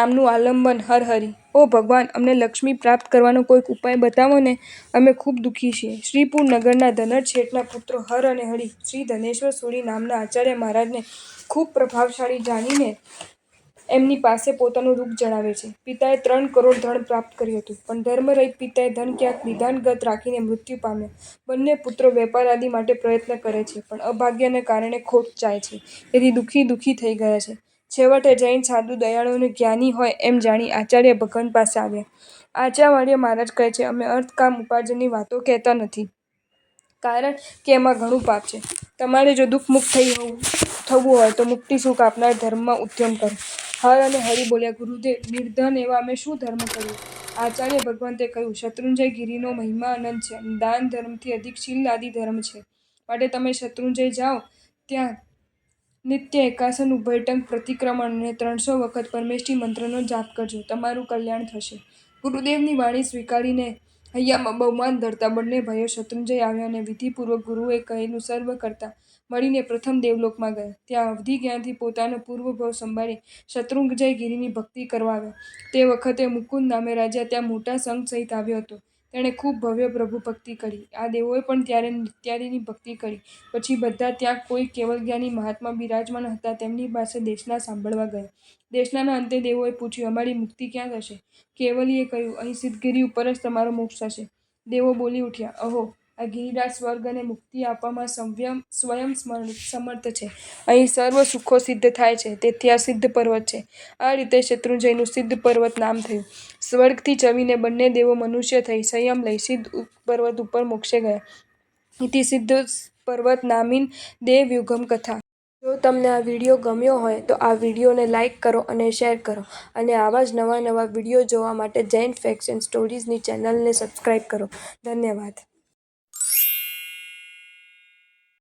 નામનું આલંબન હર હરિ. ઓ ભગવાન, અમને લક્ષ્મી પ્રાપ્ત કરવાનો કોઈક ઉપાય બતાવો ને. અમે ખૂબ દુઃખી છીએ. શ્રીપુર નગરના ધનટ શેઠના પુત્રો હર અને હરિ શ્રી ધનેશ્વર સૂરી નામના આચાર્ય મહારાજને ખૂબ પ્રભાવશાળી જાણીને એમની પાસે પોતાનું રૂપ જણાવે છે. પિતાએ 3 કરોડ ધન પ્રાપ્ત કર્યું હતું, પણ ધર્મરહિત પિતાએ ધન ક્યાંક નિધાનગત રાખીને મૃત્યુ પામ્યા. બંને પુત્રો વેપાર આદિ માટે પ્રયત્ન કરે છે, પણ અભાગ્યને કારણે ખોટ જાય છે. તેથી દુઃખી થઈ ગયા છે. છેવટે જૈન સાધુ દયાળુ અને જ્ઞાની હોય એમ જાણી આચાર્ય ભગવાન પાસે આવ્યા. આચાર્ય મહારાજ કહે છે, અમે અર્થ કામ ઉપાર્જનની વાતો કહેતા નથી, કારણ કે એમાં ઘણું પાપ છે. તમારે જો દુઃખ મુક્ત થવું હોય તો મુક્તિ સુખ આપનાર ધર્મમાં ઉદ્યમ કરો. હર અને હરિ બોલ્યા, ગુરુદેવ, નિર્ધન એવા અમે શું ધર્મ કરીએ? આચાર્ય ભગવંતે કહ્યું, શત્રુંજય ગિરિનો મહિમા અનંત છે, અને દાન ધર્મથી અધિક શીલ આદિ ધર્મ છે. માટે તમે શત્રુંજય જાઓ, ત્યાં નિત્ય 51 ઉભયટંક પ્રતિક્રમણ અને 300 વખત પરમેષ્ઠી મંત્રનો જાપ કરજો. તમારું કલ્યાણ થશે. ગુરુદેવની વાણી સ્વીકારીને હૈયામાં બહુમાન ધરતા બંને ભાઈઓ શત્રુંજય આવ્યા અને વિધિપૂર્વક ગુરુએ કહેલું સર્વ કરતા મળીને પ્રથમ દેવલોકમાં ગયા. ત્યાં અવધિ જ્ઞાનથી પોતાનો પૂર્વભાવ સંભાળી શત્રુંજય ગિરિની ભક્તિ કરવા આવ્યા. તે વખતે મુકુંદ નામે રાજા ત્યાં મોટા સંઘ સહિત આવ્યો હતો. તેણે ખૂબ ભવ્ય પ્રભુ ભક્તિ કરી. આ દેવોએ પણ ત્યારે નિત્યાદિની ભક્તિ કરી. પછી બધા ત્યાં કોઈ કેવલજ્ઞાની મહાત્મા બિરાજમાન હતા તેમની પાસે દેશના સાંભળવા ગયા. દેશનાના અંતે દેવોએ પૂછ્યું, અમારી મુક્તિ ક્યાં થશે? કેવલીએ કહ્યું, અહીં સિદ્ધગિરિ ઉપર જ તમારો મોક્ષ થશે. દેવો બોલી ઉઠ્યા, અહો! આ ગિરિરાજ સ્વર્ગ અને મુક્તિ આપવામાં સ્વયં સમર્થ છે. અહીં સર્વ સુખો સિદ્ધ થાય છે, તેથી આ સિદ્ધ પર્વત છે. આ રીતે શત્રુંજયનું સિદ્ધ પર્વત નામ થયું. સ્વર્ગથી ચવીને બંને દેવો મનુષ્ય થઈ સંયમ લઈ સિદ્ધ પર્વત ઉપર મોક્ષે ગયા. ઇતિ સિદ્ધ પર્વત નામીન દેવયુગમ કથા. જો તમને આ વિડીયો ગમ્યો હોય તો આ વિડીયોને લાઇક કરો અને શેર કરો, અને આવા જ નવા વિડીયો જોવા માટે જૈન ફેક્ટ્સ એન્ડ સ્ટોરીઝની ચેનલને સબસ્ક્રાઇબ કરો. ધન્યવાદ.